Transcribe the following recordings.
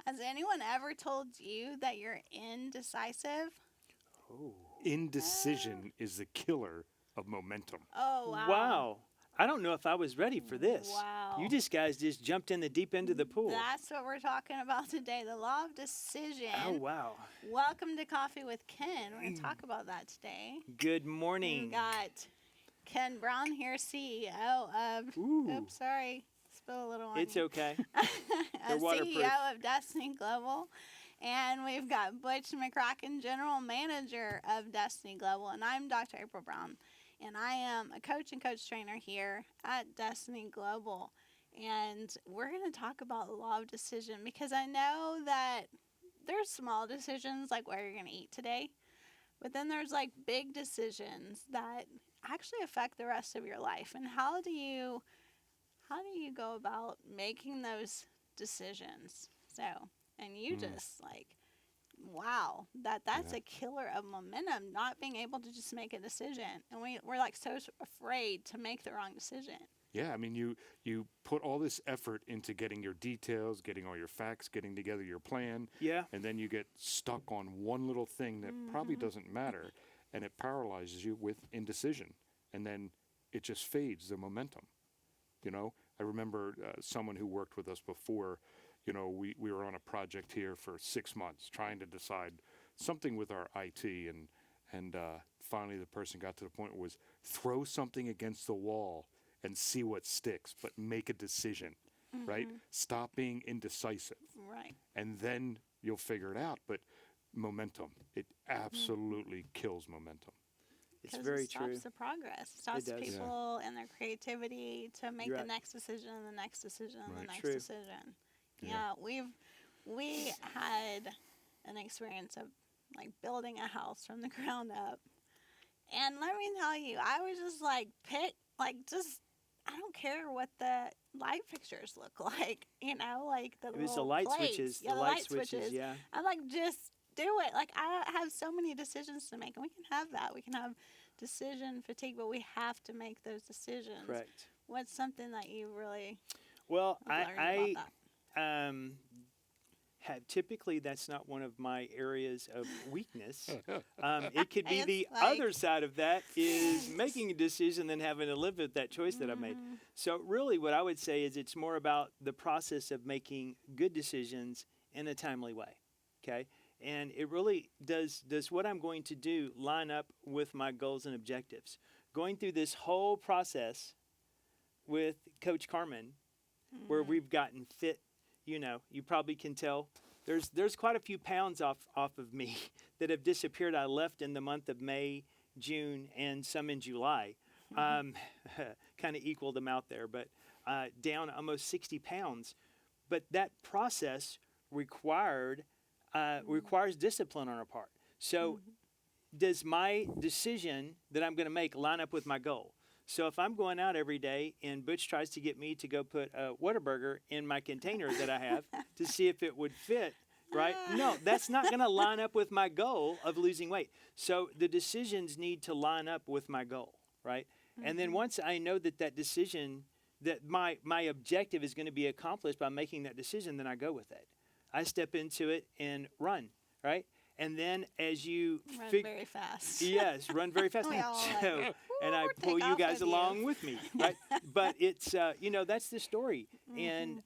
Has anyone ever told you that you're indecisive? Oh. Oh, Indecision is the killer of momentum. oh wow. Wow. I don't know if I was ready for this. You Wow. just guys just jumped in the deep end of the pool. That's what we're talking about today, the law of Oh, decision. wow. Welcome to Coffee with Ken. We're going to talk about that today. Good We've morning. got Ken Brown here, CEO of, Ooh, oops, sorry, spill a little on it's you. okay. A They're waterproof. CEO of Destiny Global. And we've got Butch McCracken, General Manager of Destiny Global. And I'm Dr. April Brown. And I am a coach and coach trainer here at Destiny Global. And we're going to talk about the law of decision because I know that there's small decisions like where you're going to eat today. But then there's like big decisions that actually affect the rest of your life. And how do you go about making those decisions? So, and you Mm, just like, wow, that's yeah. a killer of momentum, not being able to just make a decision. And we're like so afraid to make the wrong decision. Yeah, I mean, you put all this effort into getting your details, getting all your facts, getting together your plan, Yeah. and then you get stuck on one little thing that probably Hmm. doesn't matter, and it paralyzes you with indecision, and then it just fades the momentum. I remember someone who worked with us before. We were on a project here for 6 months trying to decide something with our IT, and finally the person got to the point where was throw something against the wall and see what sticks, but make a decision, right? Hmm. Stop being indecisive, Right. and then you'll figure it out. But momentum, it Hmm. absolutely kills momentum. It's Because it very stops true. the progress. It It stops does. Yeah, people and their creativity to make You're the right. next decision and the next decision and the right. next True. decision. Yeah. Yeah, we had an experience of like building a house from the ground up. And let me tell you, I was just like just I don't care what the light fixtures look like, like the It was the little light plates. switches. Yeah, The the light light switches, switches. yeah. I'm like, just do it. Like I have so many decisions to make and we can have that. We can have decision fatigue, but we have to make those decisions. Correct. What's something that you really Well, have learned about that? I have typically that's not one of my areas of weakness. It could be It's the like other side of that is making a decision and having to live with that choice that I made. mhm, So really, what I would say is it's more about the process of making good decisions in a timely way. Okay. And it really does what I'm going to do line up with my goals and objectives. Going through this whole process with Coach Carmen, where mhm, we've gotten fit, you probably can tell there's quite a few pounds off of me that have disappeared. I left in the month of May, June, and some in July. mhm, Um, kind of equaled them out there, but down almost 60 pounds. But that process required requires discipline on our part. So mhm, does my decision that I'm going to make line up with my goal? So if I'm going out every day and Butch tries to get me to go put a Whataburger in my container that I have to see if it would fit, right? No, that's not going to line up with my goal of losing weight. So the decisions need to line up with my goal, right? And then mhm, once I know that decision, that my objective is going to be accomplished by making that decision, then I go with it. I step into it and run, right? And then as you run fig very fast. yes, run very fast. We all So, like, and I "Woo, pull take you off guys with you." along with me, right? But it's that's the story. And Mhm,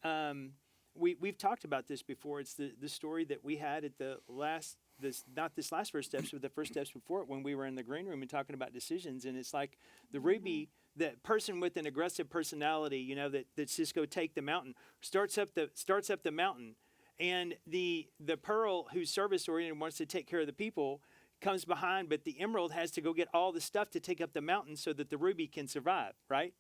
we've talked about this before. It's the story that we had at the last this not this last first steps, but the first steps before it when we were in the green room and talking about decisions. And it's like the mhm, Ruby, that person with an aggressive personality, that's just go take the mountain, starts up the mountain, and the Pearl, who's service oriented, wants to take care of the people, comes behind, but the Emerald has to go get all the stuff to take up the mountain so that the Ruby can survive, right?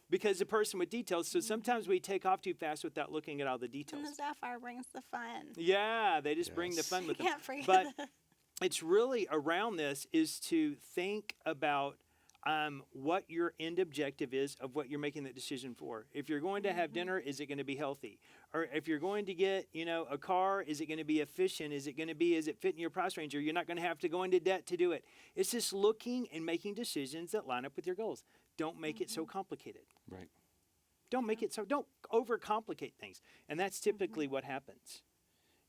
Because the person with details. So sometimes mhm. we take off too fast without looking at all the And the details. sapphire brings the fun. Yeah, they just bring the Yes. fun You with them. can't forget But the. it's really around this is to think about what your end objective is of what you're making that decision for. If you're going to have Mhm, dinner, is it going to be healthy? Or if you're going to get, a car, is it going to be efficient? Is it fit in your price range? Or you're not going to have to go into debt to do it. It's just looking and making decisions that line up with your goals. Don't make it so mhm, complicated. Right. Don't yeah, make it so, don't overcomplicate things. And that's mhm, typically what happens.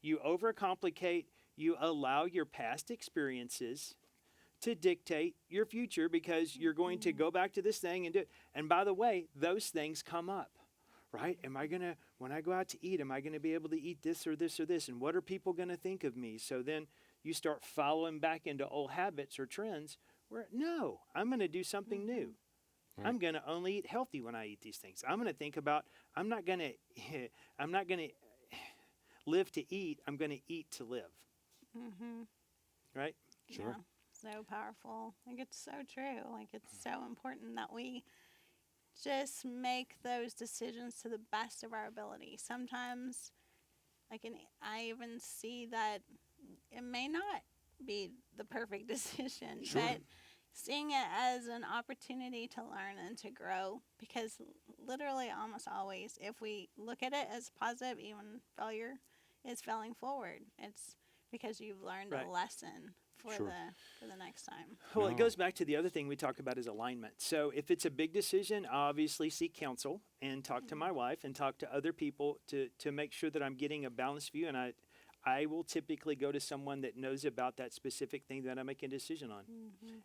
you overcomplicate, you allow your past experiences to dictate your future because you're going to go back to this thing and do it. And by the way, those things come up, right? Am I going to, when I go out to eat, am I going to be able to eat this or this or this? And what are people going to think of me? So then you start following back into old habits or trends where, no, I'm going to do something new. Right. I'm going to only eat healthy when I eat these things. I'm going to think about, I'm not going to live to eat. I'm going to eat to live. Right? Sure. Yeah, so powerful. Like, it's so true. Like, it's so important that we just make those decisions to the best of our ability. Sometimes, I even see that it may not be the perfect decision, Sure. but seeing it as an opportunity to learn and to grow, because literally almost always, if we look at it as positive, even failure is failing forward. It's because you've learned Right. a lesson for Sure. the next time. Well, No. it goes back to the other thing we talk about is alignment. So if it's a big decision, I obviously seek counsel and talk to my wife and talk to other people to make sure that I'm getting a balanced view. And I will typically go to someone that knows about that specific thing that I'm making a decision on.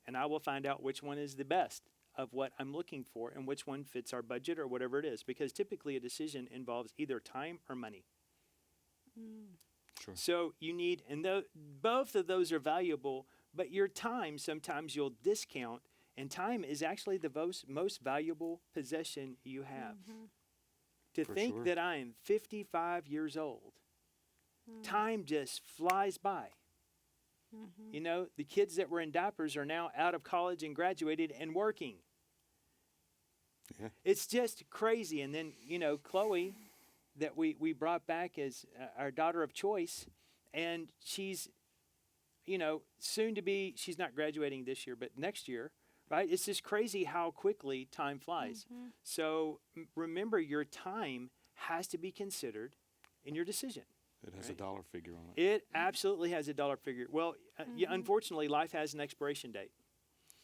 And I will find out which one is the best of what I'm looking for and which one fits our budget or whatever it is. Because typically a decision involves either time or money. Sure. So you need, and both of those are valuable, but your time sometimes you'll discount, and time is actually the most valuable possession you have. To For think sure. that I am 55 years old, time just flies by. You know, the kids that were in diapers are now out of college and graduated and working. Yeah. It's just crazy. And then, you know, Chloe, that we brought back as our daughter of choice, and she's, you know, soon to be, she's not graduating this year, but next year, right? It's just crazy how quickly time flies. So remember, your time has to be considered in your decision. It has a dollar figure on it. It absolutely has a dollar figure. Well, yeah, unfortunately, life has an expiration date.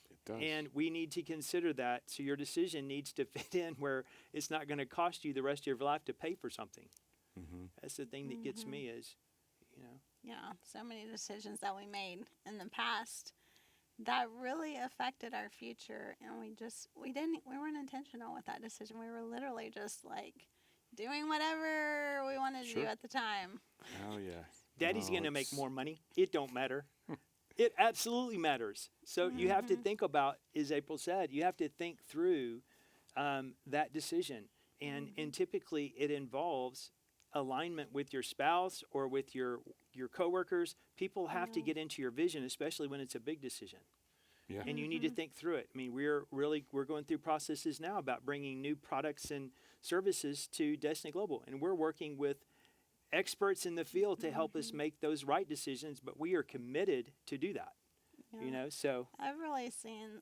It does. And we need to consider that. So your decision needs to fit in where it's not going to cost you the rest of your life to pay for something. That's the thing that gets me is, you know. Yeah, so many decisions that we made in the past that really affected our future, and we weren't intentional with that decision. We were literally just like doing whatever we wanted to do Sure. at the time. Oh, yeah. Daddy's No, going to make it's- more money. It don't matter. It absolutely matters. So you have to think about, as April said, you have to think through that decision. And typically it involves alignment with your spouse or with your coworkers. People have to get into your vision, especially when it's a big decision. Yeah. And you need to think through it. I mean, we're going through processes now about bringing new products and services to Destiny Global. And we're working with experts in the field to help us make those right decisions, but we are committed to do that. You know, so I've really seen,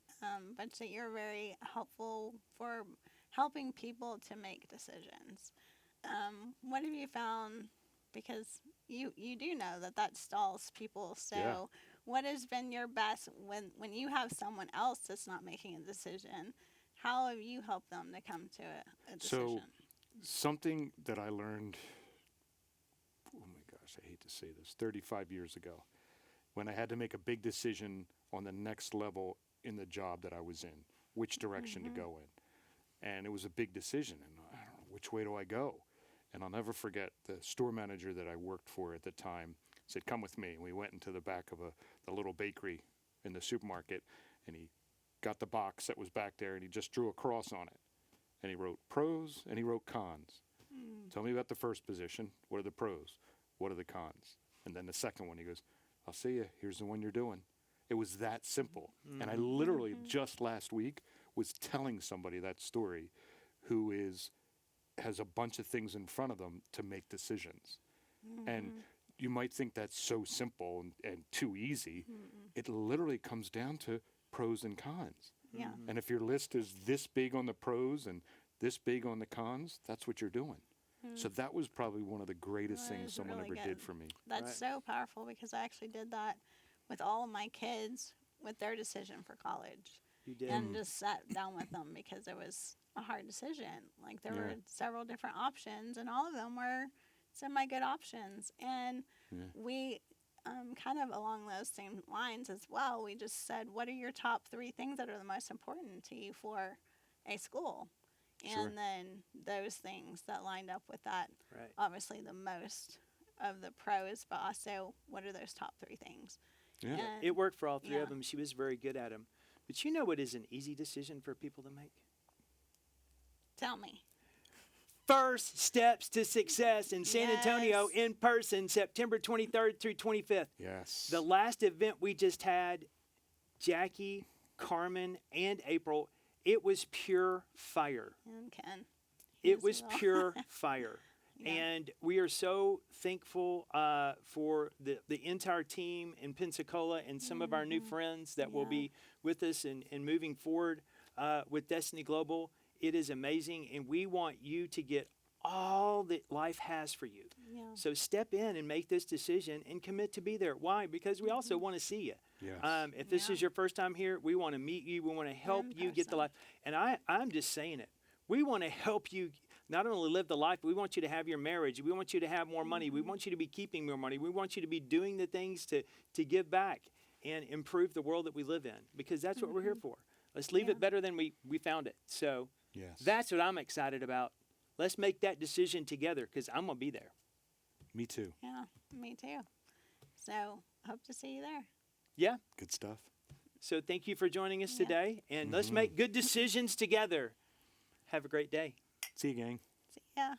Butch, that you're very helpful for helping people to make decisions. What have you found? Because you do know that stalls people. So Yeah. what has been your best when you have someone else that's not making a decision? How have you helped them to come to a decision? So something that I learned, oh my gosh, I hate to say this, 35 years ago, when I had to make a big decision on the next level in the job that I was in, which direction to go in. And it was a big decision, and I don't know, which way do I go? And I'll never forget the store manager that I worked for at the time said, "Come with me." And we went into the back of the little bakery in the supermarket, and he got the box that was back there, and he just drew a cross on it. And he wrote pros, and he wrote cons. Tell me about the first position. What are the pros? What are the cons? And then the second one, he goes, "I'll see you. Here's the one you're doing." It was that simple. And I literally just last week was telling somebody that story who has a bunch of things in front of them to make decisions. And you might think that's so simple and too easy. It literally comes down to pros and cons. Yeah. And if your list is this big on the pros and this big on the cons, that's what you're doing. So that was probably one of the greatest That things is someone really ever good. did for me. That's Right. so powerful because I actually did that with all of my kids with their decision for college. you did. And just sat down with them because it was a hard decision. Like there Yeah. were several different options, and all of them were some of my good options. And Yeah. we, kind of along those same lines as well, we just said, what are your top 3 things that are the most important to you for a school? Sure. And then those things that lined up with that, Right. obviously the most of the pros, but also what are those top 3 things? Yeah. And It worked for all 3 yeah. of them. She was very good at them. But you know what is an easy decision for people to make? Tell me. First Steps to Success in San Antonio Yes. in person, September 23rd through 25th. Yes. The last event we just had, Jackie, Carmen, and April, it was pure fire. And Ken. It as was well. pure fire. Yeah. And we are so thankful for the entire team in Pensacola and some of our new friends that will Yeah. be with us and moving forward with Destiny Global. It is amazing, and we want you to get all that life has for you. Yeah. So step in and make this decision and commit to be there. Why? Because we also want to see you. Yes. If this Yeah. is your first time here, we want to meet you. We want to help In you get the person. life. And I'm just saying it. We want to help you not only live the life, but we want you to have your marriage. We want you to have more money. We want you to be keeping more money. We want you to be doing the things to give back and improve the world that we live in, because that's what we're here for. Let's leave Yeah. it better than we found it. So Yes. that's what I'm excited about. Let's make that decision together, because I'm going to be there. Me too. Yeah, me too. So hope to see you there. Yeah. Good stuff. So thank you for joining us Yeah. today, and let's make good decisions together. Have a great day. See you, gang. See ya.